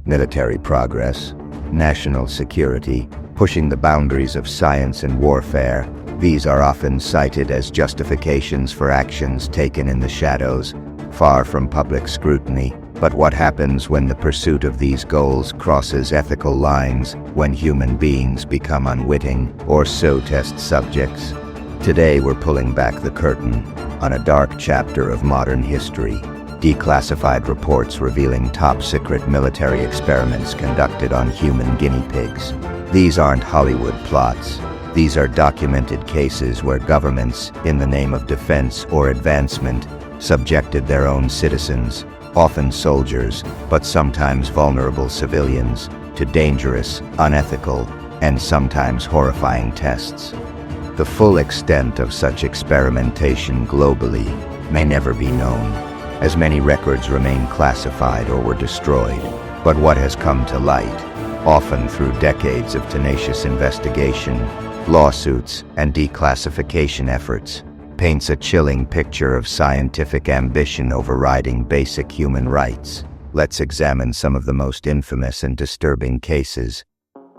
military progress, national security, pushing the boundaries of science and warfare. These are often cited as justifications for actions taken in the shadows, far from public scrutiny. But what happens when the pursuit of these goals crosses ethical lines, when human beings become unwitting, or so test subjects? Today we're pulling back the curtain on a dark chapter of modern history. Declassified reports revealing top-secret military experiments conducted on human guinea pigs. These aren't Hollywood plots. These are documented cases where governments, in the name of defense or advancement, subjected their own citizens, often soldiers, but sometimes vulnerable civilians, to dangerous, unethical, and sometimes horrifying tests. The full extent of such experimentation globally may never be known, as many records remain classified or were destroyed. But what has come to light, often through decades of tenacious investigation, lawsuits, and declassification efforts, paints a chilling picture of scientific ambition overriding basic human rights. Let's examine some of the most infamous and disturbing cases.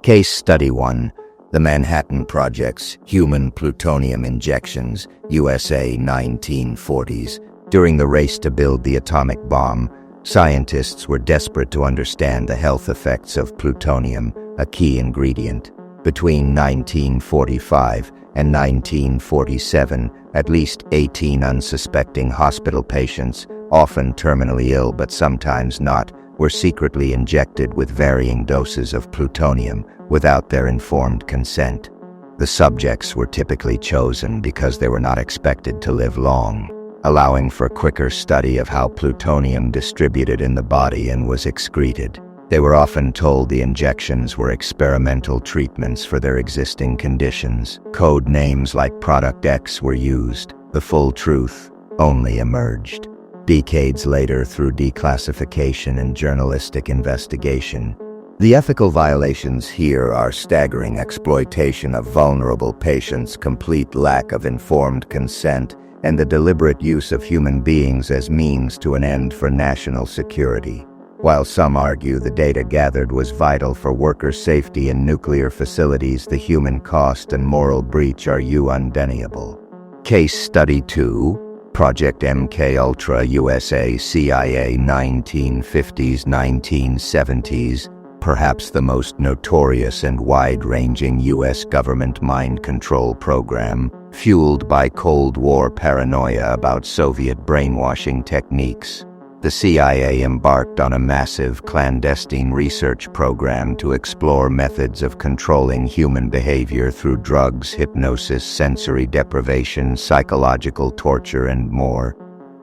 Case Study 1. The Manhattan Project's Human Plutonium Injections, USA 1940s. During the race to build the atomic bomb, scientists were desperate to understand the health effects of plutonium, a key ingredient. Between 1945 and 1947, at least 18 unsuspecting hospital patients, often terminally ill but sometimes not, were secretly injected with varying doses of plutonium without their informed consent. The subjects were typically chosen because they were not expected to live long, allowing for quicker study of how plutonium distributed in the body and was excreted. They were often told the injections were experimental treatments for their existing conditions. Code names like Product X were used. The full truth only emerged decades later through declassification and journalistic investigation. The ethical violations here are staggering: exploitation of vulnerable patients, complete lack of informed consent, and the deliberate use of human beings as means to an end for national security. While some argue the data gathered was vital for worker safety in nuclear facilities, the human cost and moral breach are undeniable. Case Study 2. Project MKUltra, USA, CIA 1950s-1970s, perhaps the most notorious and wide-ranging U.S. government mind control program, fueled by Cold War paranoia about Soviet brainwashing techniques. The CIA embarked on a massive clandestine research program to explore methods of controlling human behavior through drugs, hypnosis, sensory deprivation, psychological torture, and more.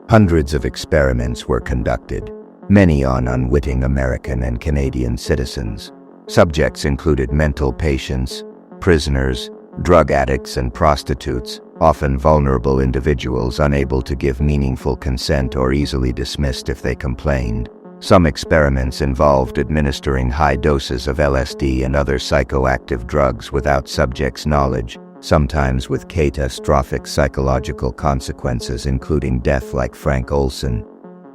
Hundreds of experiments were conducted, many on unwitting American and Canadian citizens. Subjects included mental patients, prisoners, drug addicts, and prostitutes, often vulnerable individuals unable to give meaningful consent or easily dismissed if they complained. Some experiments involved administering high doses of LSD and other psychoactive drugs without subjects' knowledge, sometimes with catastrophic psychological consequences, including death, like Frank Olson.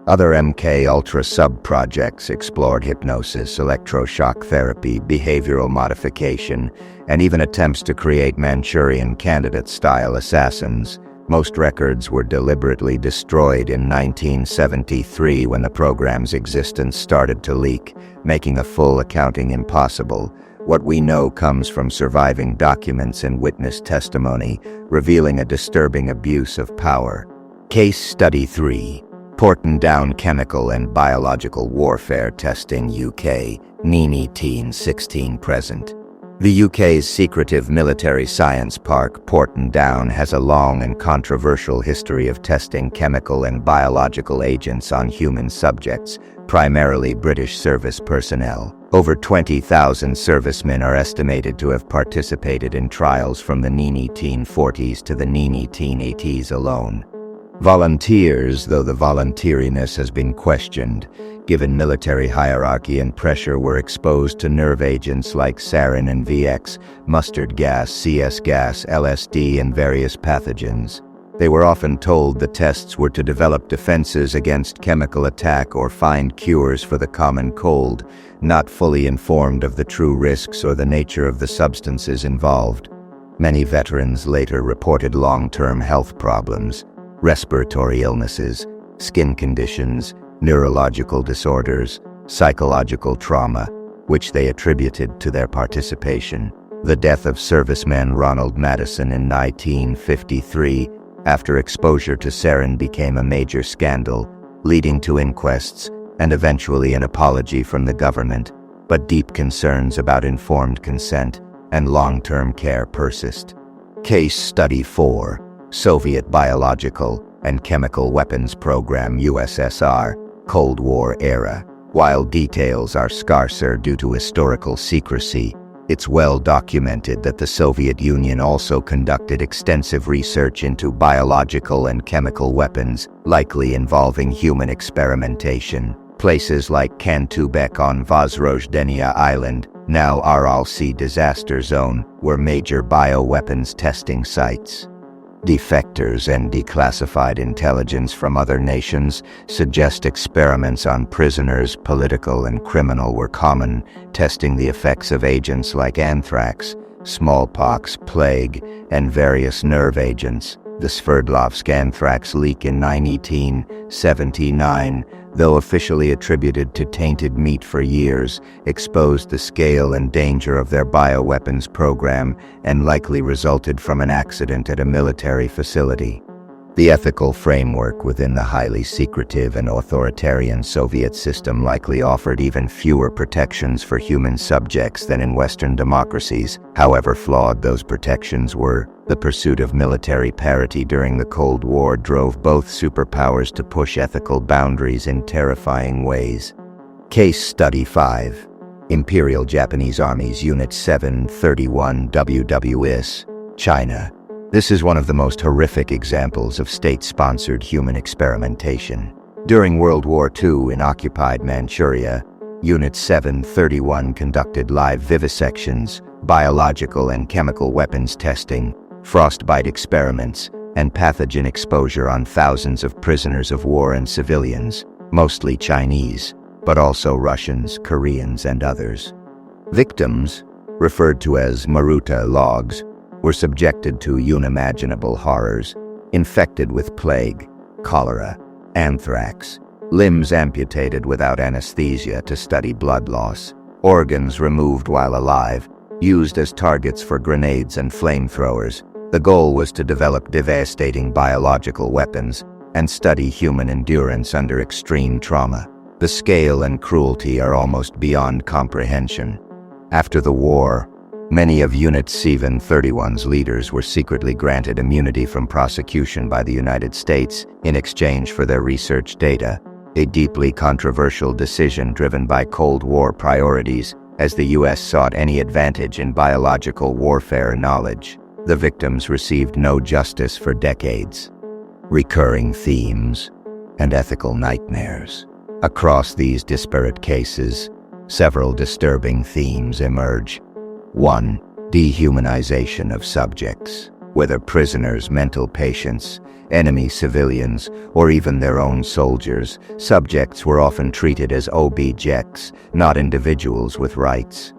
Other MKUltra sub-projects explored hypnosis, electroshock therapy, behavioral modification, and even attempts to create Manchurian Candidate-style assassins. Most records were deliberately destroyed in 1973 when the program's existence started to leak, making a full accounting impossible. What we know comes from surviving documents and witness testimony, revealing a disturbing abuse of power. Case Study 3. Porton Down Chemical and Biological Warfare Testing, UK, Nini Teen 16 present. The UK's secretive military science park, Porton Down, has a long and controversial history of testing chemical and biological agents on human subjects, primarily British service personnel. Over 20,000 servicemen are estimated to have participated in trials from the Nini Teen 40s to the Nini Teen 80s alone. Volunteers, though the voluntariness has been questioned, given military hierarchy and pressure, were exposed to nerve agents like sarin and VX, mustard gas, CS gas, LSD, and various pathogens. They were often told the tests were to develop defenses against chemical attack or find cures for the common cold, not fully informed of the true risks or the nature of the substances involved. Many veterans later reported long-term health problems, respiratory illnesses, skin conditions, neurological disorders, psychological trauma, which they attributed to their participation. The death of serviceman Ronald Madison in 1953 after exposure to sarin became a major scandal, leading to inquests and eventually an apology from the government, but deep concerns about informed consent and long-term care persist. Case Study 4: Soviet Biological and Chemical Weapons Program USSR, Cold War Era. While details are scarcer due to historical secrecy, it's well documented that the Soviet Union also conducted extensive research into biological and chemical weapons, likely involving human experimentation. Places like Kantubek on Vozrojdeniya Island, now Aral Sea Disaster Zone, were major bioweapons testing sites. Defectors and declassified intelligence from other nations suggest experiments on prisoners, political and criminal, were common, testing the effects of agents like anthrax, smallpox, plague, and various nerve agents. The Sverdlovsk anthrax leak in 1979, though officially attributed to tainted meat for years, exposed the scale and danger of their bioweapons program and likely resulted from an accident at a military facility. The ethical framework within the highly secretive and authoritarian Soviet system likely offered even fewer protections for human subjects than in Western democracies, however flawed those protections were. The pursuit of military parity during the Cold War drove both superpowers to push ethical boundaries in terrifying ways. Case Study 5: Imperial Japanese Army's Unit 731 WWS, China. This is one of the most horrific examples of state-sponsored human experimentation. During World War II in occupied Manchuria, Unit 731 conducted live vivisections, biological and chemical weapons testing, frostbite experiments, and pathogen exposure on thousands of prisoners of war and civilians, mostly Chinese, but also Russians, Koreans, and others. Victims, referred to as Maruta logs, were subjected to unimaginable horrors, infected with plague, cholera, anthrax, limbs amputated without anesthesia to study blood loss, organs removed while alive, used as targets for grenades and flamethrowers. The goal was to develop devastating biological weapons and study human endurance under extreme trauma. The scale and cruelty are almost beyond comprehension. After the war, many of Unit 731's leaders were secretly granted immunity from prosecution by the United States in exchange for their research data, a deeply controversial decision driven by Cold War priorities as the U.S. sought any advantage in biological warfare knowledge. The victims received no justice for decades. Recurring themes and ethical nightmares. Across these disparate cases, several disturbing themes emerge. 1. Dehumanization of subjects. Whether prisoners, mental patients, enemy civilians, or even their own soldiers, subjects were often treated as objects, not individuals with rights.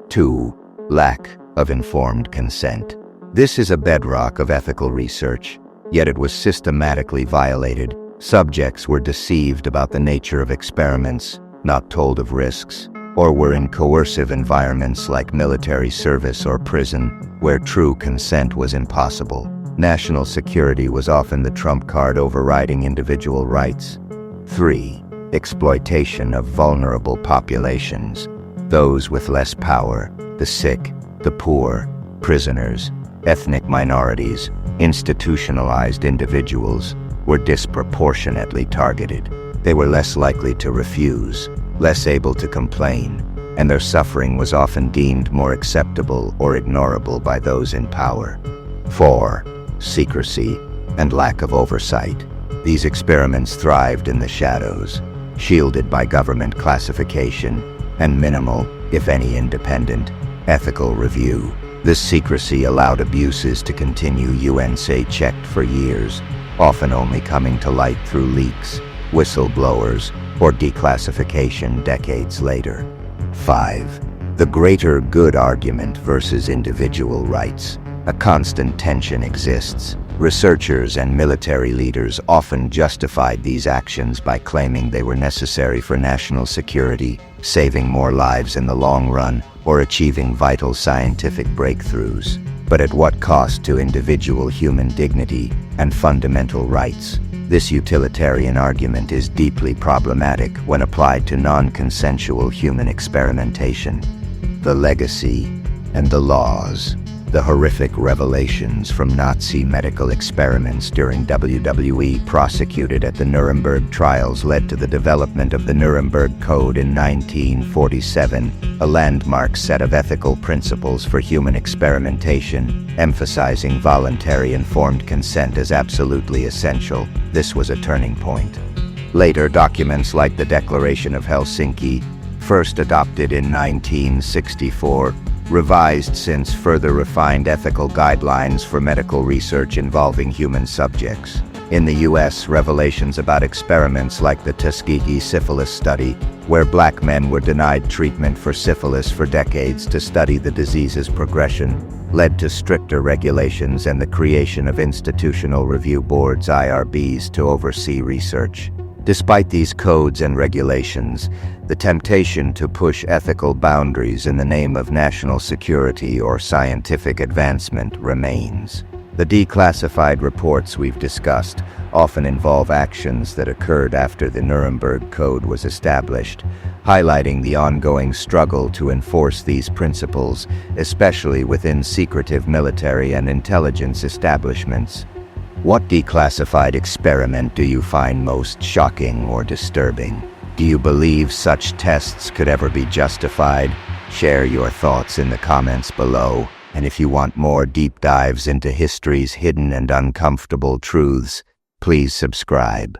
2. Lack of informed consent. This is a bedrock of ethical research, yet it was systematically violated. Subjects were deceived about the nature of experiments, not told of risks, or were in coercive environments like military service or prison, where true consent was impossible. National security was often the trump card overriding individual rights. 3. Exploitation of vulnerable populations. Those with less power, the sick, the poor, prisoners, ethnic minorities, institutionalized individuals, were disproportionately targeted. They were less likely to refuse, less able to complain, and their suffering was often deemed more acceptable or ignorable by those in power. 4. Secrecy and lack of oversight. These experiments thrived in the shadows, shielded by government classification and minimal, if any independent, ethical review. This secrecy allowed abuses to continue unchecked for years, often only coming to light through leaks, whistleblowers, or declassification decades later. 5. The greater good argument versus individual rights. A constant tension exists. Researchers and military leaders often justified these actions by claiming they were necessary for national security, saving more lives in the long run, or achieving vital scientific breakthroughs. But at what cost to individual human dignity and fundamental rights? This utilitarian argument is deeply problematic when applied to non-consensual human experimentation. The legacy and the laws. The horrific revelations from Nazi medical experiments during WWE prosecuted at the Nuremberg trials led to the development of the Nuremberg Code in 1947, a landmark set of ethical principles for human experimentation, emphasizing voluntary informed consent as absolutely essential. This was a turning point. Later, documents like the Declaration of Helsinki, first adopted in 1964, revised since further refined ethical guidelines for medical research involving human subjects. In the US, revelations about experiments like the Tuskegee syphilis study, where black men were denied treatment for syphilis for decades to study the disease's progression, led to stricter regulations and the creation of institutional review boards (IRBs) to oversee research. Despite these codes and regulations, the temptation to push ethical boundaries in the name of national security or scientific advancement remains. The declassified reports we've discussed often involve actions that occurred after the Nuremberg Code was established, highlighting the ongoing struggle to enforce these principles, especially within secretive military and intelligence establishments. What declassified experiment do you find most shocking or disturbing? Do you believe such tests could ever be justified? Share your thoughts in the comments below. And if you want more deep dives into history's hidden and uncomfortable truths, please subscribe.